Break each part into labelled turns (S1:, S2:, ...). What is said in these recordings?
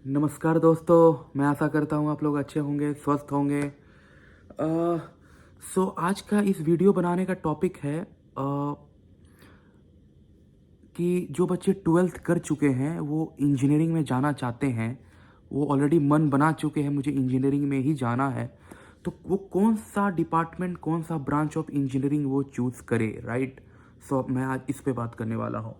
S1: नमस्कार दोस्तों, मैं आशा करता हूँ आप लोग अच्छे होंगे, स्वस्थ होंगे। आज का इस वीडियो बनाने का टॉपिक है कि जो बच्चे 12th कर चुके हैं वो इंजीनियरिंग में जाना चाहते हैं, वो ऑलरेडी मन बना चुके हैं मुझे इंजीनियरिंग में ही जाना है, तो वो कौन सा डिपार्टमेंट, कौन सा ब्रांच ऑफ इंजीनियरिंग वो चूज़ करे, राइट। मैं आज इस पे बात करने वाला हूँ।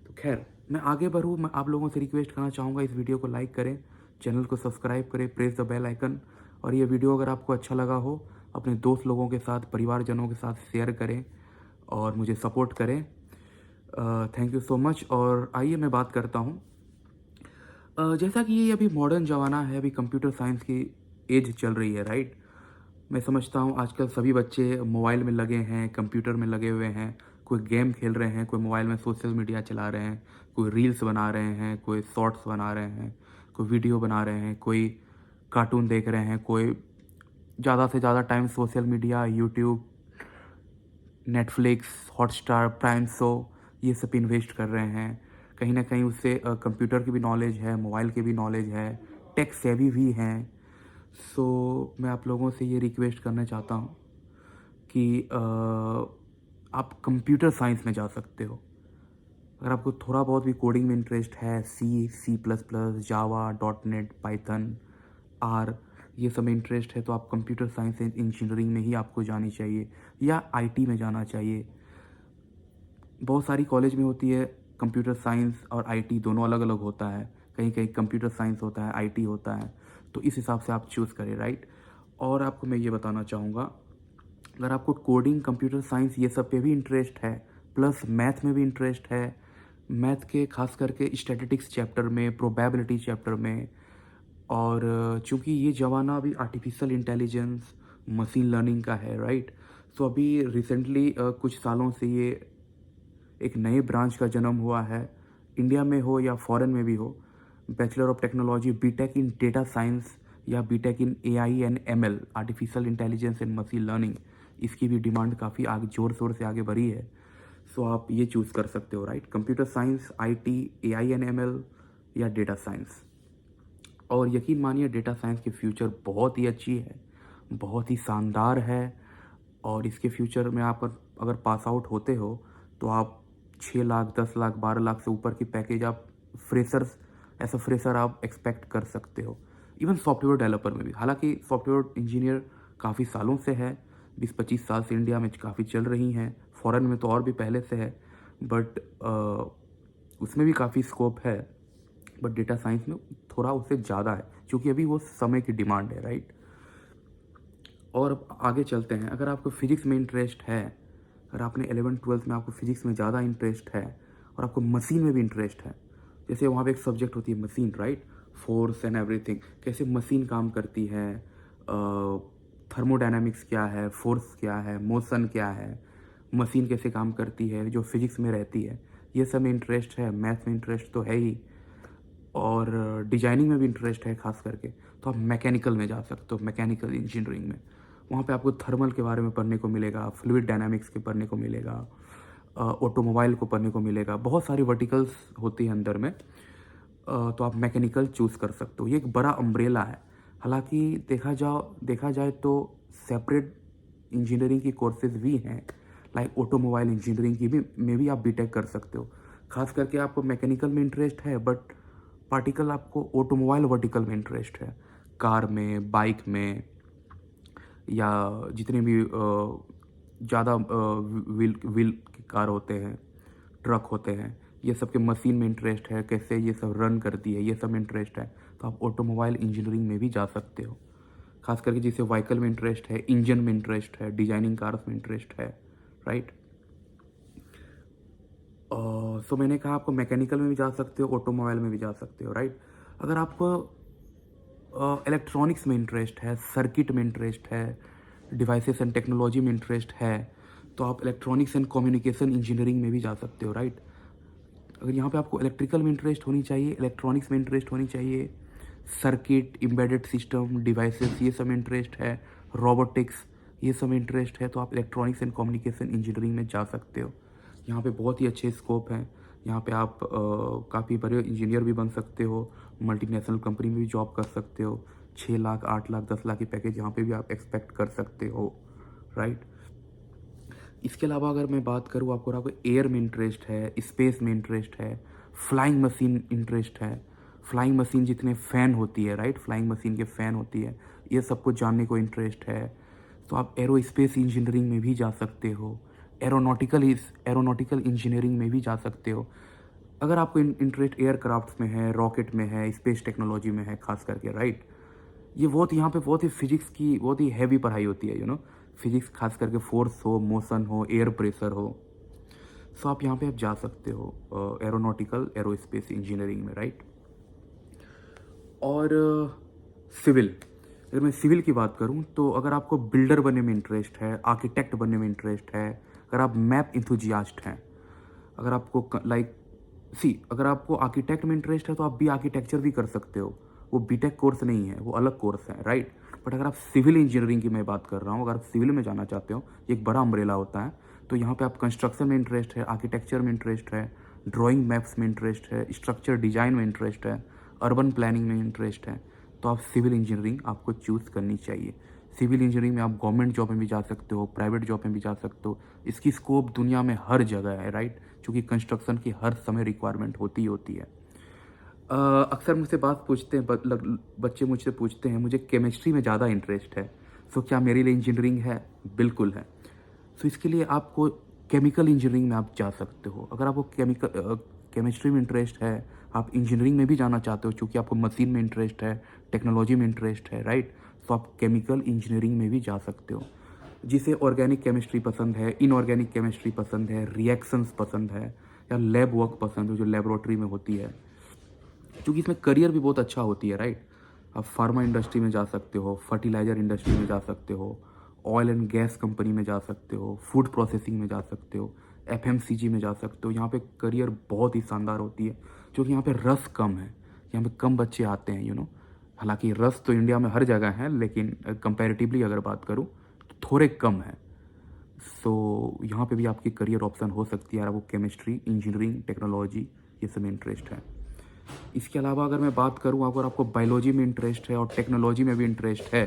S1: तो खैर, मैं आगे बढ़ूँ, मैं आप लोगों से रिक्वेस्ट करना चाहूँगा इस वीडियो को लाइक करें, चैनल को सब्सक्राइब करें, प्रेस द बेल आइकन। और ये वीडियो अगर आपको अच्छा लगा हो, अपने दोस्त लोगों के साथ, परिवारजनों के साथ शेयर करें और मुझे सपोर्ट करें। Thank you so much. और आइए मैं बात करता हूँ। जैसा कि ये अभी मॉडर्न ज़माना है, अभी कंप्यूटर साइंस की एज चल रही है, राइट। मैं समझता हूँ आजकल सभी बच्चे मोबाइल में लगे हैं, कंप्यूटर में लगे हुए हैं, कोई गेम खेल रहे हैं, कोई मोबाइल में सोशल मीडिया चला रहे हैं, कोई रील्स बना रहे हैं, कोई शॉर्ट्स बना रहे हैं, कोई वीडियो बना रहे हैं, कोई कार्टून देख रहे हैं, कोई ज़्यादा से ज़्यादा time social media, YouTube, Netflix, Hotstar, prime show, ये सब इन्वेस्ट कर रहे हैं। कहीं ना कहीं उससे कंप्यूटर की भी नॉलेज है, मोबाइल की भी नॉलेज है, टेक सेवी भी हैं। मैं आप लोगों से ये रिक्वेस्ट करना चाहता हूँ कि आप कंप्यूटर साइंस में जा सकते हो। अगर आपको थोड़ा बहुत भी कोडिंग में इंटरेस्ट है, C plus plus, Java, dot net, Python, R, ये सब में इंटरेस्ट है, तो आप कंप्यूटर साइंस एंड इंजीनियरिंग में ही आपको जानी चाहिए या आईटी में जाना चाहिए। बहुत सारी कॉलेज में होती है कंप्यूटर साइंस और आईटी दोनों अलग अलग होता है। कहीं कहीं कंप्यूटर साइंस होता है, आईटी होता है, तो इस हिसाब से आप चूज़ करें, राइट। और आपको मैं ये बताना चाहूँगा, अगर आपको कोडिंग, कंप्यूटर साइंस ये सब पे भी इंटरेस्ट है, प्लस मैथ में भी इंटरेस्ट है, मैथ के खास करके स्टैटिस्टिक्स चैप्टर में, प्रोबेबिलिटी चैप्टर में, और चूंकि ये ज़माना अभी आर्टिफिशियल इंटेलिजेंस, मशीन लर्निंग का है, राइट। अभी रिसेंटली कुछ सालों से ये एक नए ब्रांच का जन्म हुआ है, इंडिया में हो या फॉरेन में भी हो। Bachelor of technology, BTech in data science या BTech in AI and ML, artificial intelligence and machine learning, इसकी भी डिमांड काफ़ी आगे ज़ोर शोर से आगे बढ़ी है। आप ये चूज़ कर सकते हो, right. Computer science, IT, AI and ML या डेटा साइंस। और यकीन मानिए, डेटा साइंस की फ्यूचर बहुत ही अच्छी है, बहुत ही शानदार है। और इसके फ्यूचर में आप अगर पास आउट होते हो तो आप 6 लाख, 10 लाख, 12 लाख से ऊपर की पैकेज आप फ्रेशर्स, एज अ फ्रेशर आप एक्सपेक्ट कर सकते हो। इवन सॉफ्टवेयर डेवलपर में भी, हालांकि सॉफ्टवेयर इंजीनियर काफ़ी सालों से है, 20-25 साल से इंडिया में काफ़ी चल रही हैं, फॉरेन में तो और भी पहले से है, बट उसमें भी काफ़ी स्कोप है। बट डेटा साइंस में थोड़ा उससे ज़्यादा है, क्योंकि अभी वो समय की डिमांड है, राइट। और अब आगे चलते हैं। अगर आपको फिजिक्स में इंटरेस्ट है, अगर आपने 11th-12th में आपको फिजिक्स में ज़्यादा इंटरेस्ट है और आपको मशीन में भी इंटरेस्ट है, जैसे वहाँ पे एक सब्जेक्ट होती है machine, right, force and everything, कैसे मशीन काम करती है, थर्मोडायनामिक्स क्या है, फोर्स क्या है, मोशन क्या है, मशीन कैसे काम करती है, जो फिजिक्स में रहती है, ये सब में इंटरेस्ट है। मैथ में इंटरेस्ट तो है ही, और डिजाइनिंग में भी इंटरेस्ट है खास करके, तो आप मैकेनिकल में जा सकते हो, मैकेनिकल इंजीनियरिंग में। वहाँ पे आपको थर्मल के बारे में पढ़ने को मिलेगा, फ्लूइड डायनामिक्स के पढ़ने को मिलेगा, ऑटोमोबाइल को पढ़ने को मिलेगा, बहुत सारी वर्टिकल्स होती हैं अंदर में। तो आप मैकेनिकल चूज़ कर सकते हो। ये एक बड़ा अम्ब्रेला है। हालांकि देखा जाए तो सेपरेट इंजीनियरिंग की कोर्सेज भी हैं, लाइक ऑटोमोबाइल इंजीनियरिंग की भी में भी आप बीटेक कर सकते हो। खास करके आपको मैकेनिकल में इंटरेस्ट है, बट पार्टिकल आपको ऑटोमोबाइल वर्टिकल में इंटरेस्ट है, कार में, बाइक में, या जितने भी ज़्यादा व्हील व्हील के कार होते हैं, ट्रक होते हैं, ये सब के मशीन में इंटरेस्ट है, कैसे ये सब रन करती है, ये सब में इंटरेस्ट है, तो आप ऑटोमोबाइल इंजीनियरिंग में भी जा सकते हो। खास करके जिसे व्हीकल में इंटरेस्ट है, इंजन में इंटरेस्ट है, डिजाइनिंग कार्स में इंटरेस्ट है, राइट। मैंने कहा आपको मैकेनिकल में भी जा सकते हो, ऑटोमोबाइल में भी जा सकते हो, राइट। अगर आपको इलेक्ट्रॉनिक्स में इंटरेस्ट है, सर्किट में इंटरेस्ट है, डिवाइसेस एंड टेक्नोलॉजी में इंटरेस्ट है, तो आप इलेक्ट्रॉनिक्स एंड कम्युनिकेशन इंजीनियरिंग में भी जा सकते हो, राइट। अगर यहाँ पे आपको इलेक्ट्रिकल में इंटरेस्ट होनी चाहिए, इलेक्ट्रॉनिक्स में इंटरेस्ट होनी चाहिए, सर्किट, एम्बेडेड सिस्टम, डिवाइसेस, ये सब में इंटरेस्ट है, रोबोटिक्स, ये सब में इंटरेस्ट है, तो आप इलेक्ट्रॉनिक्स एंड कम्युनिकेशन इंजीनियरिंग में जा सकते हो। यहाँ पे बहुत ही अच्छे स्कोप हैं। यहाँ पे आप काफ़ी बड़े इंजीनियर भी बन सकते हो, मल्टीनेशनल कंपनी में भी जॉब कर सकते हो। 6 लाख 8 लाख 10 लाख की पैकेज यहाँ पे भी आप एक्सपेक्ट कर सकते हो, राइट। इसके अलावा अगर मैं बात करूँ, आपको एयर में इंटरेस्ट है, स्पेस में इंटरेस्ट है, फ्लाइंग मशीन इंटरेस्ट है, फ्लाइंग मशीन जितने फ़ैन होती है, राइट, फ्लाइंग मशीन के फ़ैन होती है, ये सबको जानने को इंटरेस्ट है, तो आप एरोस्पेस इंजीनियरिंग में भी जा सकते हो, एरोनॉटिकल इंजीनियरिंग में भी जा सकते हो। अगर आपको इंटरेस्ट एयरक्राफ्ट में है, रॉकेट में है, स्पेस टेक्नोलॉजी में है खास करके, राइट, ये बहुत यहाँ पे बहुत ही फिजिक्स की बहुत ही हैवी पढ़ाई होती है, फिजिक्स खास करके फोर्स हो, मोशन हो, एयर प्रेशर हो। सो आप यहाँ पे आप जा सकते हो एरोनॉटिकल एरोस्पेस इंजीनियरिंग में, राइट। और सिविल, अगर मैं सिविल की बात करूँ तो अगर आपको बिल्डर बनने में इंटरेस्ट है, आर्किटेक्ट बनने में इंटरेस्ट है, अगर आप मैप इंथुजियास्ट हैं, अगर आपको अगर आपको आर्किटेक्ट में इंटरेस्ट है तो आप भी आर्किटेक्चर भी कर सकते हो। वो बीटेक कोर्स नहीं है, वो अलग कोर्स है, राइट। बट अगर आप सिविल इंजीनियरिंग की मैं बात कर रहा हूँ, अगर आप सिविल में जाना चाहते हो, एक बड़ा अम्ब्रेला होता है, तो यहाँ पे आप कंस्ट्रक्शन में इंटरेस्ट है, आर्किटेक्चर में इंटरेस्ट है, ड्राइंग मैप्स में इंटरेस्ट है, स्ट्रक्चर डिजाइन में इंटरेस्ट है, अर्बन प्लानिंग में इंटरेस्ट है, तो आप सिविल इंजीनियरिंग आपको चूज़ करनी चाहिए। सिविल इंजीनियरिंग में आप गवर्नमेंट जॉब में भी जा सकते हो, प्राइवेट जॉब में भी जा सकते हो। इसकी स्कोप दुनिया में हर जगह है, राइट, क्योंकि कंस्ट्रक्शन की हर समय रिक्वायरमेंट होती ही होती है। अक्सर मुझसे बात पूछते हैं, बच्चे मुझसे पूछते हैं, मुझे केमिस्ट्री में ज़्यादा इंटरेस्ट है, सो क्या मेरे लिए इंजीनियरिंग है? बिल्कुल है। सो इसके लिए आपको केमिकल इंजीनियरिंग में आप जा सकते हो। अगर आपको केमिस्ट्री में इंटरेस्ट है, आप इंजीनियरिंग में भी जाना चाहते हो, चूँकि आपको मशीन में इंटरेस्ट है, टेक्नोलॉजी में इंटरेस्ट है, राइट, तो आप केमिकल इंजीनियरिंग में भी जा सकते हो। जिसे ऑर्गेनिक केमिस्ट्री पसंद है, इनऑर्गेनिक केमिस्ट्री पसंद है, रिएक्शंस पसंद है, या लैब वर्क पसंद है जो लेबोरेटरी में होती है, क्योंकि इसमें करियर भी बहुत अच्छा होती है, राइट। आप फार्मा इंडस्ट्री में जा सकते हो, फर्टिलाइजर इंडस्ट्री में जा सकते हो, ऑयल एंड गैस कंपनी में जा सकते हो, फूड प्रोसेसिंग में जा सकते हो, एफएमसीजी में जा सकते हो। यहाँ पे करियर बहुत ही शानदार होती है, क्योंकि यहाँ पे रस कम है, यहाँ पे कम बच्चे आते हैं, हालांकि रस तो इंडिया में हर जगह है, लेकिन कंपैरेटिवली अगर बात करूँ तो थोड़े कम है। सो यहाँ पे भी आपकी करियर ऑप्शन हो सकती है, आपको केमिस्ट्री, इंजीनियरिंग, टेक्नोलॉजी, ये सब में इंटरेस्ट है। इसके अलावा अगर मैं बात करूँ, अगर आपको बायोलॉजी में इंटरेस्ट है और टेक्नोलॉजी में भी इंटरेस्ट है,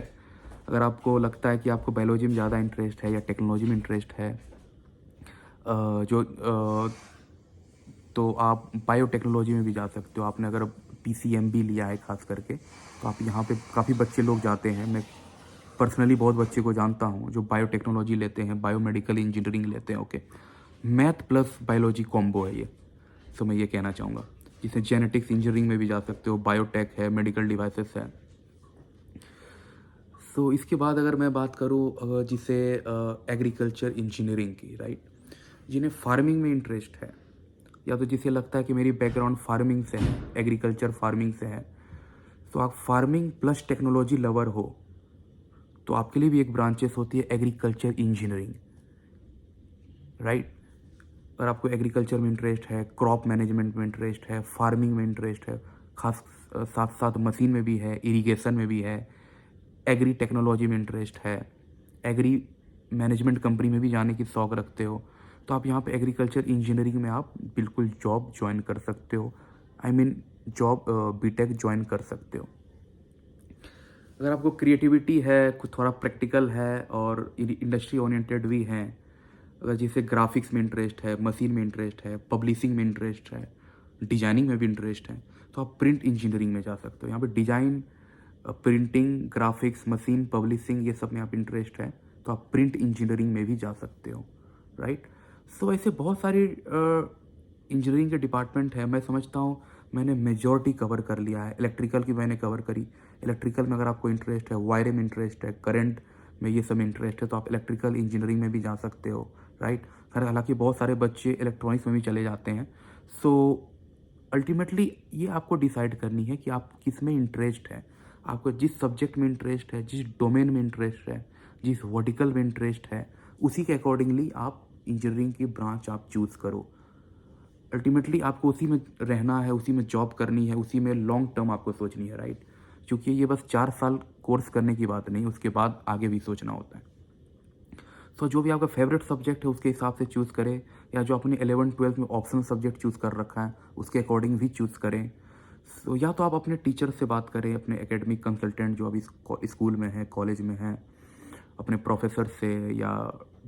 S1: अगर आपको लगता है कि आपको बायोलॉजी में ज़्यादा इंटरेस्ट है या टेक्नोलॉजी में इंटरेस्ट है, तो आप बायोटेक्नोलॉजी में भी जा सकते हो। आपने अगर पीसीएमबी लिया है खास करके, तो आप यहाँ पे काफ़ी बच्चे लोग जाते हैं। मैं पर्सनली बहुत बच्चे को जानता हूँ जो बायोटेक्नोलॉजी लेते हैं, बायोमेडिकल इंजीनियरिंग लेते हैं, okay. Math plus biology combo है ये, तो मैं ये कहना चाहूँगा। जिसे जेनेटिक्स इंजीनियरिंग में भी जा सकते हो, बायोटेक है, मेडिकल डिवाइसेस है। सो इसके बाद अगर मैं बात करूँ जिसे एग्रीकल्चर इंजीनियरिंग की, राइट, जिन्हें फार्मिंग में इंटरेस्ट है, या तो जिसे लगता है कि मेरी बैकग्राउंड फार्मिंग से है, एग्रीकल्चर फार्मिंग से है, तो आप फार्मिंग प्लस टेक्नोलॉजी लवर हो, तो आपके लिए भी एक ब्रांचेस होती है एग्रीकल्चर इंजीनियरिंग, राइट। अगर आपको एग्रीकल्चर में इंटरेस्ट है, क्रॉप मैनेजमेंट में इंटरेस्ट है, फार्मिंग में इंटरेस्ट है, खास साथ साथ मशीन में भी है, इरिगेशन में भी है, एग्री टेक्नोलॉजी में इंटरेस्ट है, एग्री मैनेजमेंट कंपनी में भी जाने की शौक़ रखते हो, तो आप यहाँ पे एग्रीकल्चर इंजीनियरिंग में आप बिल्कुल जॉब ज्वाइन कर सकते हो, जॉब बीटेक ज्वाइन कर सकते हो। अगर आपको क्रिएटिविटी है, कुछ थोड़ा प्रैक्टिकल है और इंडस्ट्री ओरिएंटेड भी हैं, अगर जैसे ग्राफिक्स में इंटरेस्ट है, मशीन में इंटरेस्ट है, पब्लिशिंग में इंटरेस्ट है, डिजाइनिंग में भी इंटरेस्ट है, तो आप प्रिंट इंजीनियरिंग में जा सकते हो। यहाँ पे design, printing, graphics, machine, publishing, ये सब में आप इंटरेस्ट है, तो आप प्रिंट इंजीनियरिंग में भी जा सकते हो, राइट। सो ऐसे बहुत सारे इंजीनियरिंग के डिपार्टमेंट है। मैं समझता हूँ मैंने मेजॉरिटी कवर कर लिया है। इलेक्ट्रिकल की मैंने कवर करी। इलेक्ट्रिकल में अगर आपको इंटरेस्ट है, वायरिंग में इंटरेस्ट है, करंट में, ये सब इंटरेस्ट है, तो आप इलेक्ट्रिकल इंजीनियरिंग में भी जा सकते हो, राइट। हालांकि बहुत सारे बच्चे इलेक्ट्रॉनिक्स में भी चले जाते हैं। सो अल्टीमेटली ये आपको डिसाइड करनी है कि आप किस में इंटरेस्ट है, आपको जिस सब्जेक्ट में इंटरेस्ट है, जिस डोमेन में इंटरेस्ट है, जिस वर्टिकल में इंटरेस्ट है, उसी के अकॉर्डिंगली आप इंजीनियरिंग की ब्रांच आप चूज़ करो। अल्टीमेटली आपको उसी में रहना है, उसी में जॉब करनी है, उसी में लॉन्ग टर्म आपको सोचनी है, राइट। क्योंकि ये बस 4 साल कोर्स करने की बात नहीं, उसके बाद आगे भी सोचना होता है। सो जो भी आपका फेवरेट सब्जेक्ट है उसके हिसाब से चूज़ करें, या जो अपने 11th-12th में ऑप्शनल सब्जेक्ट चूज़ कर रखा है उसके अकॉर्डिंग भी चूज़ करें। सो या तो आप अपने टीचर से बात करें, अपने एकेडमिक कंसल्टेंट जो अभी स्कूल में है, कॉलेज में है, अपने प्रोफेसर से या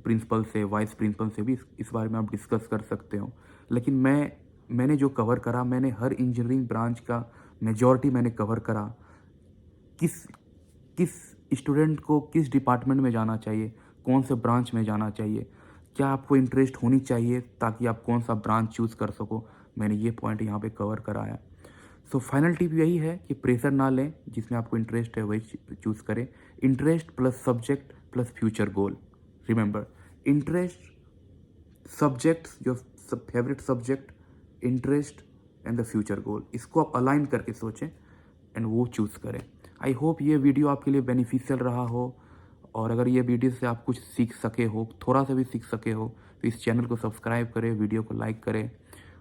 S1: प्रिंसिपल से, वाइस प्रिंसिपल से भी इस बारे में आप डिस्कस कर सकते हो। लेकिन मैंने जो कवर करा, मैंने हर इंजीनियरिंग ब्रांच का मेजॉरिटी मैंने कवर करा। किस किस स्टूडेंट को किस डिपार्टमेंट में जाना चाहिए, कौन से ब्रांच में जाना चाहिए, क्या आपको इंटरेस्ट होनी चाहिए ताकि आप कौन सा ब्रांच चूज़ कर सको, मैंने ये पॉइंट यहाँ पे कवर करा है। सो फाइनल टिप यही है कि प्रेशर ना लें, जिसमें आपको इंटरेस्ट है वही चूज़ करें। Interest plus subject plus future goal. Remember, interest, subject, your favourite subject, interest and the future goal, इसको आप अलाइन करके सोचें एंड वो चूज़ करें। आई होप ये वीडियो आपके लिए बेनिफिशियल रहा हो, और अगर ये वीडियो से आप कुछ सीख सके हो, थोड़ा सा भी सीख सके हो, तो इस चैनल को सब्सक्राइब करें, वीडियो को लाइक करें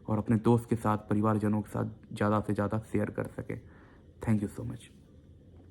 S1: और अपने दोस्त के साथ, परिवारजनों के साथ ज़्यादा से ज़्यादा शेयर कर सके। Thank you so much.